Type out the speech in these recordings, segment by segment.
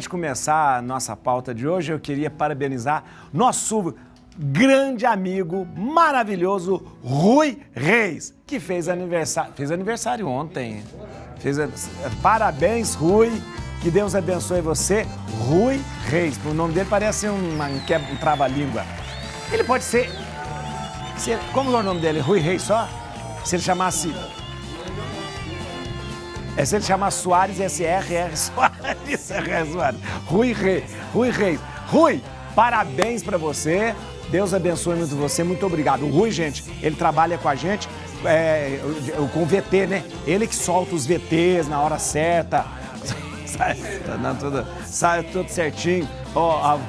gente começar a nossa pauta de hoje, eu queria parabenizar nosso grande amigo, maravilhoso, Rui Reis, que fez aniversário ontem. Parabéns, Rui, que Deus abençoe você, Rui Reis. O nome dele parece um trava-língua. Ele pode ser, como é o nome dele? Rui Reis só? Se ele chamasse... se ele chamasse Soares, S.R.R. Soares. Rui Reis. Rui, parabéns pra você. Deus abençoe muito você. Muito obrigado. O Rui, gente, ele trabalha com a gente, com VT, né? Ele que solta os VTs na hora certa. Sai tudo certinho.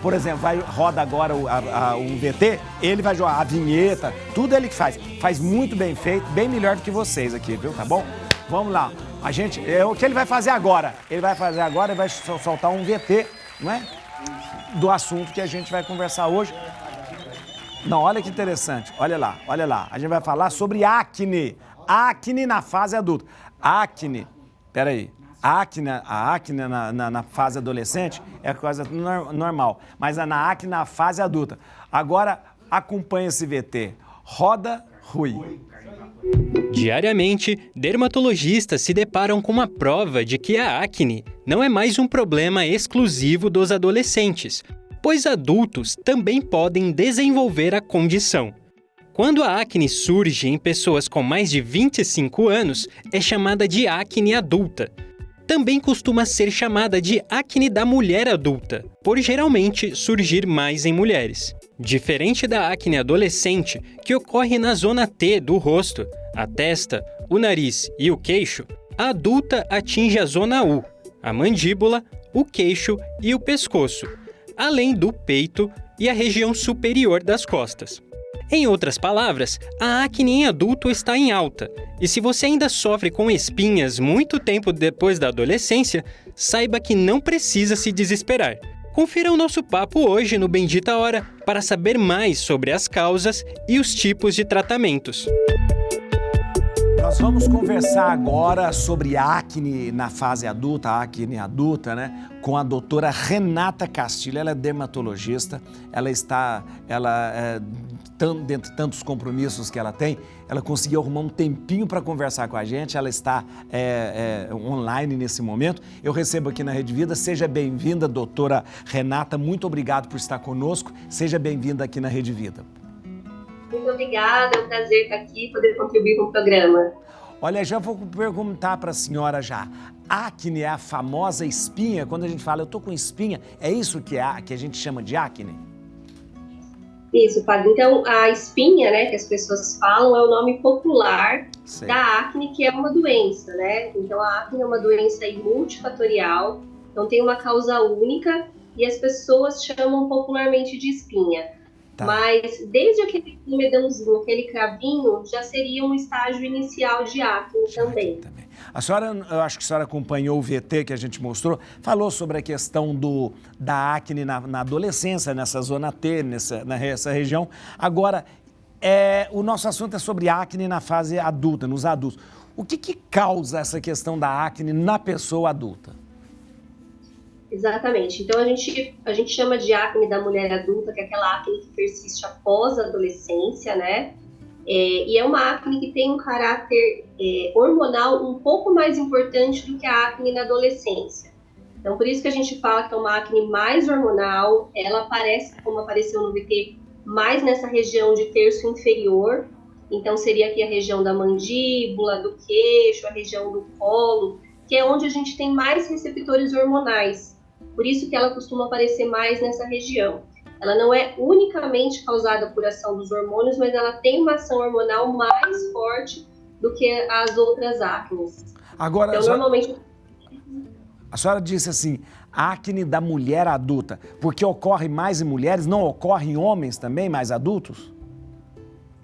Por exemplo, roda agora o VT, ele vai jogar a vinheta, tudo ele que faz. Faz muito bem feito, bem melhor do que vocês aqui, viu? Tá bom? Vamos lá. A gente, o que ele vai fazer agora? Ele vai soltar um VT, não é? Do assunto que a gente vai conversar hoje. Não, olha que interessante. Olha lá. A gente vai falar sobre acne. Acne na fase adulta. Acne, peraí. A acne na fase adolescente é coisa normal, mas na acne na fase adulta. Agora, acompanha esse VT. Roda, Rui. Diariamente, dermatologistas se deparam com uma prova de que a acne não é mais um problema exclusivo dos adolescentes, pois adultos também podem desenvolver a condição. Quando a acne surge em pessoas com mais de 25 anos, é chamada de acne adulta. Também costuma ser chamada de acne da mulher adulta, por geralmente surgir mais em mulheres. Diferente da acne adolescente, que ocorre na zona T do rosto, a testa, o nariz e o queixo, a adulta atinge a zona U, a mandíbula, o queixo e o pescoço, além do peito e a região superior das costas. Em outras palavras, a acne em adulto está em alta, e se você ainda sofre com espinhas muito tempo depois da adolescência, saiba que não precisa se desesperar. Confira o nosso papo hoje no Bendita Hora para saber mais sobre as causas e os tipos de tratamentos. Nós vamos conversar agora sobre acne na fase adulta, acne adulta, né? Com a doutora Renata Castilho. Ela é dermatologista, dentre tantos compromissos que ela tem, ela conseguiu arrumar um tempinho para conversar com a gente. Ela está online nesse momento. Eu recebo aqui na Rede Vida. Seja bem-vinda, doutora Renata. Muito obrigado por estar conosco. Seja bem-vinda aqui na Rede Vida. Muito obrigada, é um prazer estar aqui e poder contribuir com o programa. Olha, já vou perguntar para a senhora já. Acne é a famosa espinha? Quando a gente fala, eu tô com espinha, é isso que a gente chama de acne? Isso, padre. Então, a espinha, né, que as pessoas falam, é o nome popular da acne, que é uma doença, né? Então, a acne é uma doença multifatorial, não tem uma causa única e as pessoas chamam popularmente de espinha. Tá. Mas desde aquele medãozinho, aquele cravinho, já seria um estágio inicial de acne também. A senhora, eu acho que a senhora acompanhou o VT que a gente mostrou, falou sobre a questão da acne na adolescência, nessa zona T, nessa região. Agora, o nosso assunto é sobre acne na fase adulta, nos adultos. O que causa essa questão da acne na pessoa adulta? Exatamente. Então, a gente chama de acne da mulher adulta, que é aquela acne que persiste após a adolescência, né? E é uma acne que tem um caráter hormonal um pouco mais importante do que a acne na adolescência. Então, por isso que a gente fala que é uma acne mais hormonal. Ela aparece, como apareceu no VT, mais nessa região de terço inferior. Então, seria aqui a região da mandíbula, do queixo, a região do colo, que é onde a gente tem mais receptores hormonais. Por isso que ela costuma aparecer mais nessa região. Ela não é unicamente causada por ação dos hormônios, mas ela tem uma ação hormonal mais forte do que as outras acnes. Agora, então, normalmente... A senhora disse assim, acne da mulher adulta, porque ocorre mais em mulheres, não ocorre em homens também, mais adultos?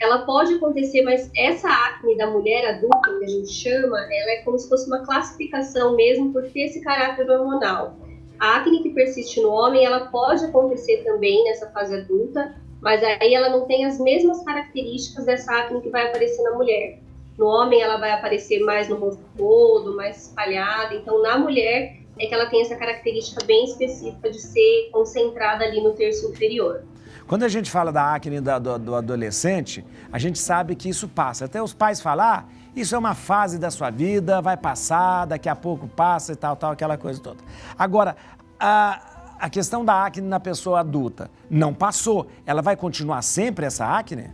Ela pode acontecer, mas essa acne da mulher adulta, que a gente chama, ela é como se fosse uma classificação mesmo por ter esse caráter hormonal. A acne que persiste no homem, ela pode acontecer também nessa fase adulta, mas aí ela não tem as mesmas características dessa acne que vai aparecer na mulher. No homem, ela vai aparecer mais no rosto todo, mais espalhada. Então, na mulher, é que ela tem essa característica bem específica de ser concentrada ali no terço inferior. Quando a gente fala da acne do adolescente, a gente sabe que isso passa. Até os pais falar, isso é uma fase da sua vida, vai passar, daqui a pouco passa e tal, aquela coisa toda. Agora, a questão da acne na pessoa adulta não passou. Ela vai continuar sempre essa acne?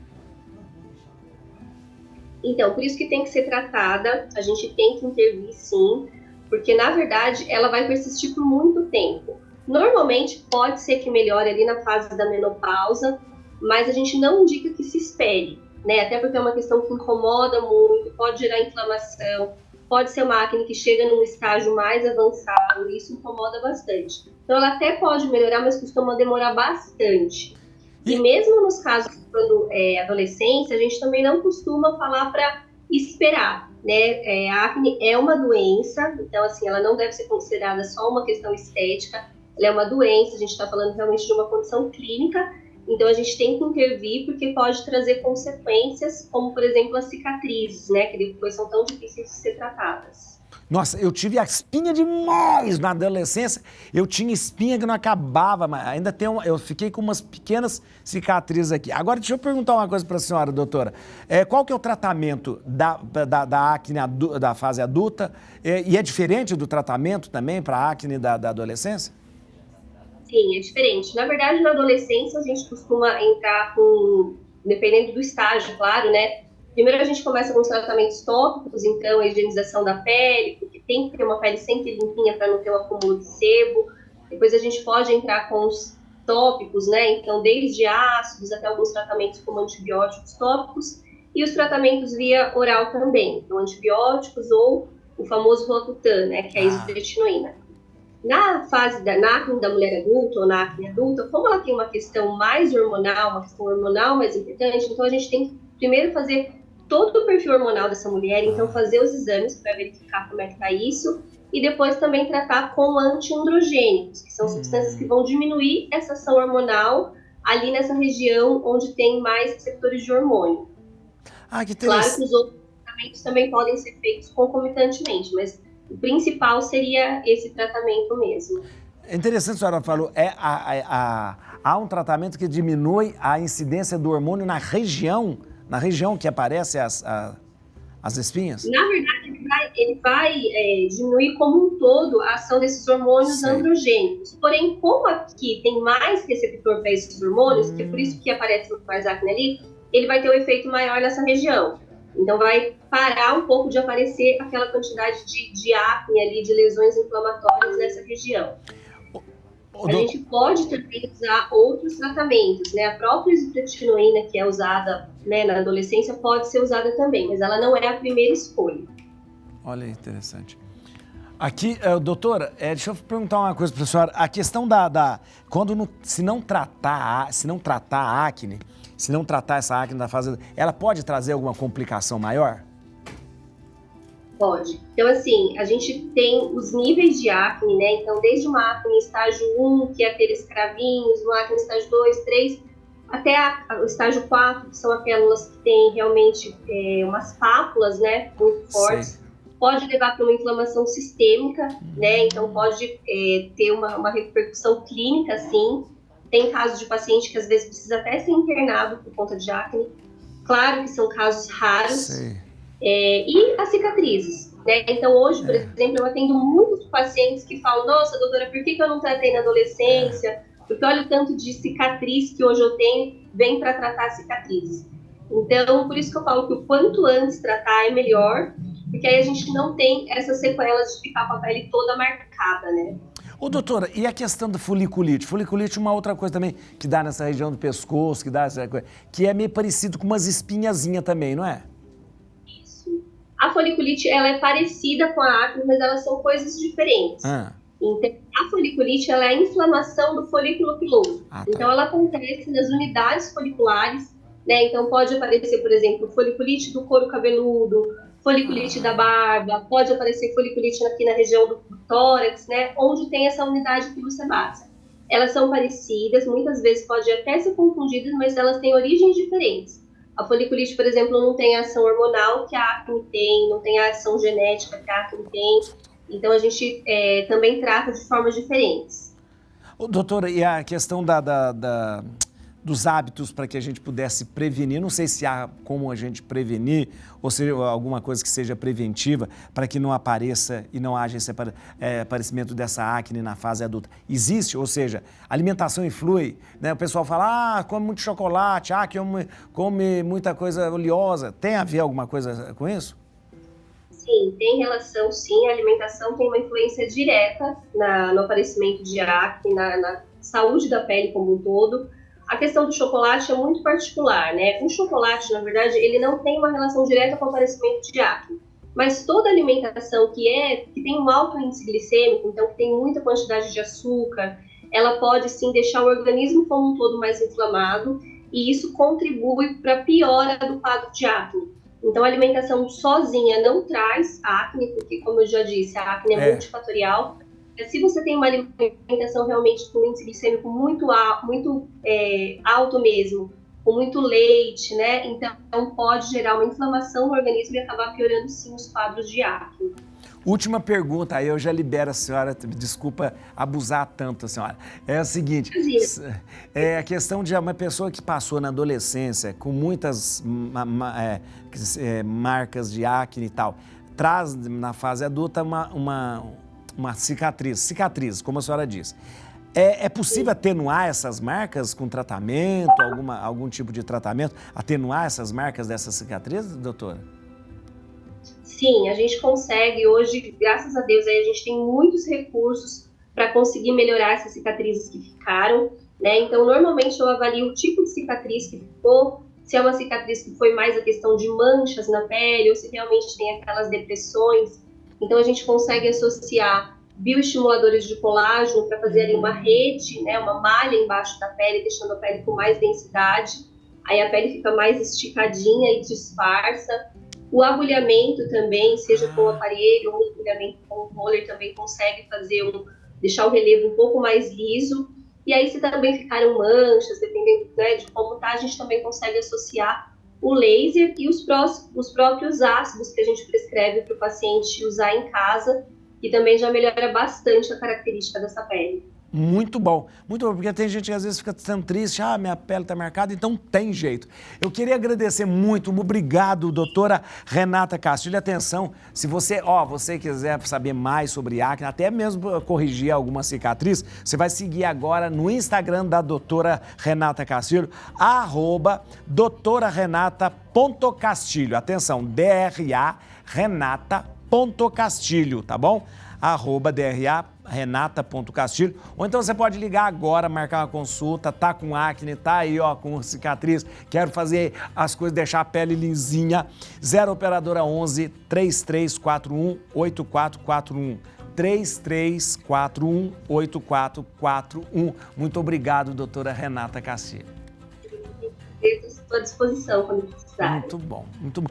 Então, por isso que tem que ser tratada, a gente tem que intervir sim, porque na verdade ela vai persistir por muito tempo. Normalmente pode ser que melhore ali na fase da menopausa, mas a gente não indica que se espere, né? Até porque é uma questão que incomoda muito, pode gerar inflamação, pode ser uma acne que chega num estágio mais avançado, e isso incomoda bastante. Então ela até pode melhorar, mas costuma demorar bastante. E mesmo nos casos quando é adolescência, a gente também não costuma falar para esperar, né? A acne é uma doença, então assim, ela não deve ser considerada só uma questão estética, ela é uma doença, a gente está falando realmente de uma condição clínica, então a gente tem que intervir porque pode trazer consequências, como por exemplo as cicatrizes, né? Que depois são tão difíceis de ser tratadas. Nossa, eu tive a espinha demais na adolescência. Eu tinha espinha que não acabava, mas ainda tenho, eu fiquei com umas pequenas cicatrizes aqui. Agora, deixa eu perguntar uma coisa para a senhora, doutora. Qual que é o tratamento da acne da fase adulta? E é diferente do tratamento também para a acne da adolescência? Sim, é diferente. Na verdade, na adolescência, a gente costuma entrar com, dependendo do estágio, claro, né? Primeiro a gente começa com os tratamentos tópicos, então a higienização da pele, porque tem que ter uma pele sempre limpinha para não ter um acúmulo de sebo. Depois a gente pode entrar com os tópicos, né? Então desde ácidos até alguns tratamentos como antibióticos tópicos e os tratamentos via oral também, então antibióticos ou o famoso Roacutan, né? Que é a isotretinoína. Na fase na acne da mulher adulta ou na acne adulta, como ela tem uma questão mais hormonal, uma questão hormonal mais importante, então a gente tem que primeiro fazer todo o perfil hormonal dessa mulher, então fazer os exames para verificar como é que está isso, e depois também tratar com antiandrogênicos, que são substâncias que vão diminuir essa ação hormonal ali nessa região onde tem mais receptores de hormônio. Que claro que os outros tratamentos também podem ser feitos concomitantemente, mas o principal seria esse tratamento mesmo. É interessante, a senhora falou, há um tratamento que diminui a incidência do hormônio na região que aparece as espinhas? Na verdade, ele vai diminuir como um todo a ação desses hormônios androgênicos. Porém, como aqui tem mais receptor para esses hormônios, que é por isso que aparece mais acne ali, ele vai ter um efeito maior nessa região. Então, vai parar um pouco de aparecer aquela quantidade de acne ali, de lesões inflamatórias nessa região. A gente pode também usar outros tratamentos, né? A própria isotretinoína, que é usada, né, na adolescência, pode ser usada também, mas ela não é a primeira escolha. Olha, interessante. Aqui, doutora, deixa eu perguntar uma coisa para a senhora. A questão se não tratar a acne, se não tratar essa acne da fase, ela pode trazer alguma complicação maior? Pode. Então, assim, a gente tem os níveis de acne, né? Então, desde uma acne estágio 1, que é aqueles cravinhos, uma acne estágio 2, 3, até o estágio 4, que são aquelas que têm realmente umas pápulas, né? Muito fortes. Sim. Pode levar para uma inflamação sistêmica, né? Então, pode ter uma repercussão clínica, sim. Tem casos de paciente que, às vezes, precisa até ser internado por conta de acne. Claro que são casos raros. Sim. E as cicatrizes, né? Então, hoje, por exemplo, eu atendo muitos pacientes que falam: nossa, doutora, por que eu não tratei na adolescência? Porque olha o tanto de cicatriz que hoje eu tenho, vem para tratar cicatrizes. Então, por isso que eu falo que o quanto antes tratar é melhor, porque aí a gente não tem essas sequelas de ficar com a pele toda marcada, né? Ô, doutora, e a questão da foliculite? Foliculite é uma outra coisa também que dá nessa região do pescoço, que é meio parecido com umas espinhazinhas também, não é? A foliculite, ela é parecida com a acne, mas elas são coisas diferentes. Então, a foliculite, ela é a inflamação do folículo piloso. Tá. Então, ela acontece nas unidades foliculares, né? Então, pode aparecer, por exemplo, foliculite do couro cabeludo, foliculite da barba, pode aparecer foliculite aqui na região do tórax, né? Onde tem essa unidade pilosebácea. Elas são parecidas, muitas vezes pode até ser confundidas, mas elas têm origens diferentes. A foliculite, por exemplo, não tem a ação hormonal que a acne tem, não tem a ação genética que a acne tem. Então, a gente também trata de formas diferentes. Ô, doutora, e a questão dos hábitos para que a gente pudesse prevenir, não sei se há como a gente prevenir, ou seja, alguma coisa que seja preventiva para que não apareça e não haja esse aparecimento dessa acne na fase adulta. Existe? Ou seja, a alimentação influi, né? O pessoal fala, come muito chocolate, come muita coisa oleosa. Tem a ver alguma coisa com isso? Sim, tem relação, sim. A alimentação tem uma influência direta no aparecimento de acne, na saúde da pele como um todo. A questão do chocolate é muito particular, né? O chocolate, na verdade, ele não tem uma relação direta com o aparecimento de acne. Mas toda alimentação que tem um alto índice glicêmico, então que tem muita quantidade de açúcar, ela pode sim deixar o organismo como um todo mais inflamado, e isso contribui para a piora do quadro de acne. Então, a alimentação sozinha não traz acne, porque, como eu já disse, a acne é multifatorial. Se você tem uma alimentação realmente com índice glicêmico muito alto mesmo, com muito leite, né? Então, pode gerar uma inflamação no organismo e acabar piorando, sim, os quadros de acne. Última pergunta, aí eu já libero a senhora, desculpa abusar tanto, senhora. É o seguinte, a questão de uma pessoa que passou na adolescência com muitas marcas de acne e tal, traz na fase adulta uma cicatriz, como a senhora disse. É possível atenuar essas marcas com tratamento, algum tipo de tratamento, atenuar essas marcas dessas cicatrizes, doutora? Sim, a gente consegue hoje, graças a Deus, aí a gente tem muitos recursos para conseguir melhorar essas cicatrizes que ficaram, né? Então, normalmente eu avalio o tipo de cicatriz que ficou, se é uma cicatriz que foi mais a questão de manchas na pele ou se realmente tem aquelas depressões. Então, a gente consegue associar bioestimuladores de colágeno para fazer ali uma rede, né, uma malha embaixo da pele, deixando a pele com mais densidade. Aí a pele fica mais esticadinha e disfarça. O agulhamento também, seja com o aparelho ou o agulhamento com o roller, também consegue deixar o relevo um pouco mais liso. E aí, se também ficaram manchas, dependendo, né, de como tá, a gente também consegue associar o laser e os próprios ácidos que a gente prescreve para o paciente usar em casa, que também já melhora bastante a característica dessa pele. Muito bom, porque tem gente que às vezes fica tão triste, minha pele está marcada, então tem jeito. Eu queria agradecer muito, obrigado, doutora Renata Castilho. Atenção, se você quiser saber mais sobre acne, até mesmo corrigir alguma cicatriz, você vai seguir agora no Instagram da doutora Renata Castilho, @doutorarenata.castilho. Atenção, DRA Renata.castilho, tá bom? @DRA Renata.castilho, ou então você pode ligar agora, marcar uma consulta, tá com acne, tá aí com cicatriz, quero fazer as coisas, deixar a pele lisinha, 0 operadora 11 3341 8441, 3341 8441. Muito obrigado, doutora Renata Castilho. Estou à disposição quando precisar. Muito bom, muito bom.